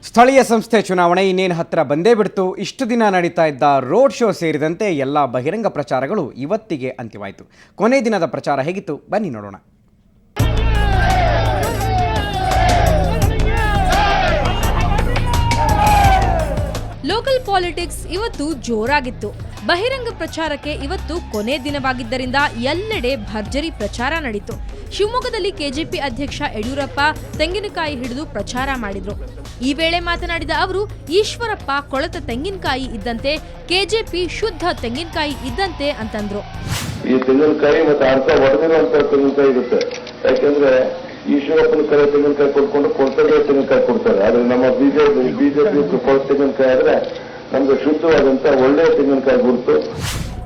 ಸ್ಥಳೀಯ ಸಂಸ್ಥೆ ಚುನಾವಣೆ ಇನ್ನೇನು ಹತ್ತಿರ ಬಂದೇ ಬಿಡ್ತು. ಇಷ್ಟು ದಿನ ನಡೀತಾ ಇದ್ದ ರೋಡ್ ಶೋ ಸೇರಿದಂತೆ ಎಲ್ಲ ಬಹಿರಂಗ ಪ್ರಚಾರಗಳು ಇವತ್ತಿಗೆ ಅಂತ್ಯವಾಯಿತು. ಕೊನೆ ದಿನದ ಪ್ರಚಾರ ಹೇಗಿತ್ತು ಬನ್ನಿ ನೋಡೋಣ. ಲೋಕಲ್ ಪಾಲಿಟಿಕ್ಸ್ ಇವತ್ತು ಜೋರಾಗಿತ್ತು. ಬಹಿರಂಗ ಪ್ರಚಾರಕ್ಕೆ ಇವತ್ತು ಕೊನೆ ದಿನವಾಗಿದ್ದರಿಂದ ಎಲ್ಲೆಡೆ ಭರ್ಜರಿ ಪ್ರಚಾರ ನಡೆಯಿತು. ಶಿವಮೊಗ್ಗದಲ್ಲಿ ಕೆಜೆಪಿ ಅಧ್ಯಕ್ಷ ಯಡಿಯೂರಪ್ಪ ತೆಂಗಿನಕಾಯಿ ಹಿಡಿದು ಪ್ರಚಾರ ಮಾಡಿದ್ರು. ಈ ವೇಳೆ ಮಾತನಾಡಿದ ಅವರು, ಈಶ್ವರಪ್ಪ ಕೊಳೆತ ತೆಂಗಿನಕಾಯಿ ಇದ್ದಂತೆ, ಕೆಜೆಪಿ ಶುದ್ಧ ತೆಂಗಿನಕಾಯಿ ಇದ್ದಂತೆ ಅಂತಂದ್ರು. ಈ ತೆಂಗಿನಕಾಯಿ ಮತ್ತೆ ಅರ್ಥ ಹೊಡೆದಿರುವಂತ ತೆಂಗಿನಕಾಯಿ ಇರುತ್ತೆ. ಯಾಕೆಂದ್ರೆ ಈಶ್ವರಪ್ಪನ ಕಡೆ ತೆಂಗಿನಕಾಯಿ ಕೊಡ್ಕೊಂಡು ಕೊಡ್ತಾರೆ ತೆಂಗಿನಕಾಯಿ ಕೊಡ್ತಾರೆ. ಆದ್ರೆ ನಮ್ಮ ಬಿಜೆಪಿ ಕೊಳ ತೆಂಗಿನಕಾಯಿ ಆದ್ರೆ ನಮ್ಗೆ ಶುದ್ಧವಾದಂತ ಒಳ್ಳೆಯ ತೆಂಗಿನಕಾಯಿ ಗುರುತು.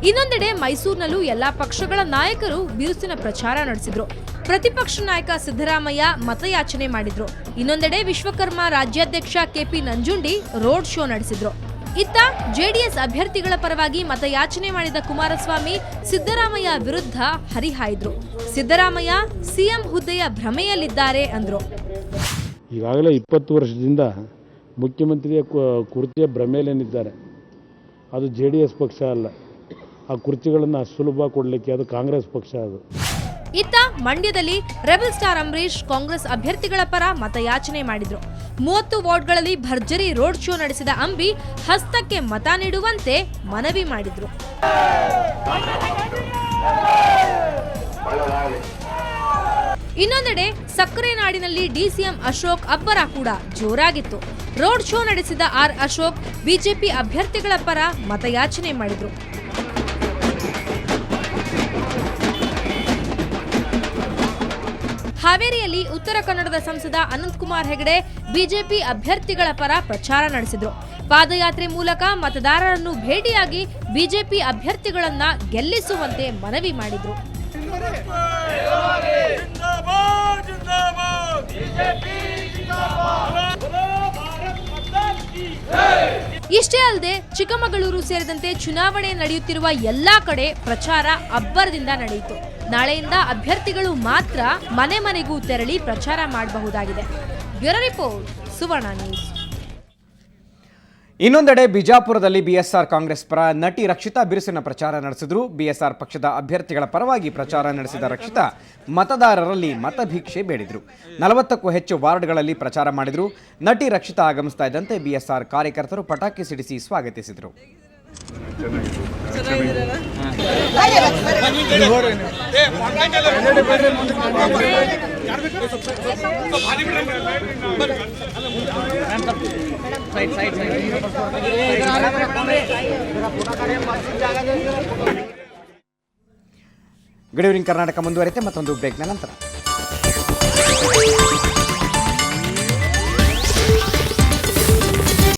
ಇನ್ನೊಂದೆಡೆ ಮೈಸೂರಿನಲ್ಲೂ ಎಲ್ಲಾ ಪಕ್ಷಗಳ ನಾಯಕರು ಬಿರುಸಿನ ಪ್ರಚಾರ ನಡೆಸಿದ್ರು. ಪ್ರತಿಪಕ್ಷ ನಾಯಕ ಸಿದ್ದರಾಮಯ್ಯ ಮತಯಾಚನೆ ಮಾಡಿದ್ರು. ಇನ್ನೊಂದೆಡೆ ವಿಶ್ವಕರ್ಮ ರಾಜ್ಯಾಧ್ಯಕ್ಷ ಕೆಪಿ ನಂಜುಂಡಿ ರೋಡ್ ಶೋ ನಡೆಸಿದ್ರು. ಇತ್ತ ಜೆಡಿಎಸ್ ಅಭ್ಯರ್ಥಿಗಳ ಪರವಾಗಿ ಮತಯಾಚನೆ ಮಾಡಿದ ಕುಮಾರಸ್ವಾಮಿ ಸಿದ್ದರಾಮಯ್ಯ ವಿರುದ್ಧ ಹರಿಹಾಯ್ದ್ರು. ಸಿದ್ದರಾಮಯ್ಯ ಸಿಎಂ ಹುದ್ದೆಯ ಭ್ರಮೆಯಲ್ಲಿದ್ದಾರೆ ಅಂದ್ರು. ಈಗಾಗಲೇ 20 ವರ್ಷದಿಂದ ಮುಖ್ಯಮಂತ್ರಿಯ ಕುರ್ಚಿಯ ಭ್ರಮೆಯಲ್ಲೇನಿದ್ದಾರೆ. ಅದು ಜೆಡಿಎಸ್ ಪಕ್ಷ ಅಲ್ಲ. ಆ ಕುರ್ಚಿಗಳನ್ನು ಸುಲಭ ಕೊಡಲಿಕ್ಕೆ ಅದು ಕಾಂಗ್ರೆಸ್ ಪಕ್ಷ. ಅದು ಇತ್ತ ಮಂಡ್ಯದಲ್ಲಿ ರೆಬಲ್ ಸ್ಟಾರ್ ಅಂಬರೀಶ್ ಕಾಂಗ್ರೆಸ್ ಅಭ್ಯರ್ಥಿಗಳ ಪರ ಮತಯಾಚನೆ ಮಾಡಿದ್ರು. 30 ವಾರ್ಡ್ಗಳಲ್ಲಿ ಭರ್ಜರಿ ರೋಡ್ ಶೋ ನಡೆಸಿದ ಅಂಬಿ ಹಸ್ತಕ್ಕೆ ಮತ ನೀಡುವಂತೆ ಮನವಿ ಮಾಡಿದ್ರು. ಇನ್ನೊಂದೆಡೆ ಸಕ್ಕರೆ ನಾಡಿನಲ್ಲಿ ಡಿಸಿಎಂ ಅಶೋಕ್ ಅಬ್ಬರ ಕೂಡ ಜೋರಾಗಿತ್ತು. ರೋಡ್ ಶೋ ನಡೆಸಿದ ಆರ್ ಅಶೋಕ್ ಬಿಜೆಪಿ ಅಭ್ಯರ್ಥಿಗಳ ಪರ ಮತಯಾಚನೆ ಮಾಡಿದ್ರು. ಹಾವೇರಿಯಲ್ಲಿ ಉತ್ತರ ಕನ್ನಡದ ಸಂಸದ ಅನಂತಕುಮಾರ್ ಹೆಗಡೆ ಬಿಜೆಪಿ ಅಭ್ಯರ್ಥಿಗಳ ಪರ ಪ್ರಚಾರ ನಡೆಸಿದ್ರು. ಪಾದಯಾತ್ರೆ ಮೂಲಕ ಮತದಾರರನ್ನು ಭೇಟಿಯಾಗಿ ಬಿಜೆಪಿ ಅಭ್ಯರ್ಥಿಗಳನ್ನ ಗೆಲ್ಲಿಸುವಂತೆ ಮನವಿ ಮಾಡಿದ್ರು. ಇಷ್ಟೇ ಅಲ್ಲದೆ ಚಿಕ್ಕಮಗಳೂರು ಸೇರಿದಂತೆ ಚುನಾವಣೆ ನಡೆಯುತ್ತಿರುವ ಎಲ್ಲಾ ಕಡೆ ಪ್ರಚಾರ ಅಬ್ಬರದಿಂದ ನಡೆಯಿತು. ನಾಳೆಯಿಂದ ಅಭ್ಯರ್ಥಿಗಳು ಮಾತ್ರ ಮನೆ ಮನೆಗೂ ತೆರಳಿ ಪ್ರಚಾರ ಮಾಡಬಹುದಾಗಿದೆ. ಬ್ಯೂರೋ ರಿಪೋರ್ಟ್, ಸುವರ್ಣ ನ್ಯೂಸ್. ಇನ್ನೊಂದೆಡೆ ಬಿಜಾಪುರದಲ್ಲಿ ಬಿಎಸ್ಆರ್ ಕಾಂಗ್ರೆಸ್ ಪರ ನಟಿ ರಕ್ಷಿತಾ ಬಿರುಸಿನ ಪ್ರಚಾರ ನಡೆಸಿದ್ರು. ಬಿಎಸ್ಆರ್ ಪಕ್ಷದ ಅಭ್ಯರ್ಥಿಗಳ ಪರವಾಗಿ ಪ್ರಚಾರ ನಡೆಸಿದ ರಕ್ಷಿತಾ ಮತದಾರರಲ್ಲಿ ಮತಭಿಕ್ಷೆ ಬೇಡಿದ್ರು. 40ಕ್ಕೂ ಹೆಚ್ಚು ವಾರ್ಡ್ಗಳಲ್ಲಿ ಪ್ರಚಾರ ಮಾಡಿದ್ರು. ನಟಿ ರಕ್ಷಿತಾ ಆಗಮಿಸ್ತಾ ಇದ್ದಂತೆ ಬಿಎಸ್ಆರ್ ಕಾರ್ಯಕರ್ತರು ಪಟಾಕಿ ಸಿಡಿಸಿ ಸ್ವಾಗತಿಸಿದರು. ಗುಡ್ ಈವ್ನಿಂಗ್ ಕರ್ನಾಟಕ ಮುಂದುವರಿತೆ ಮತ್ತೊಂದು ಬ್ರೇಕ್ನ ನಂತರ.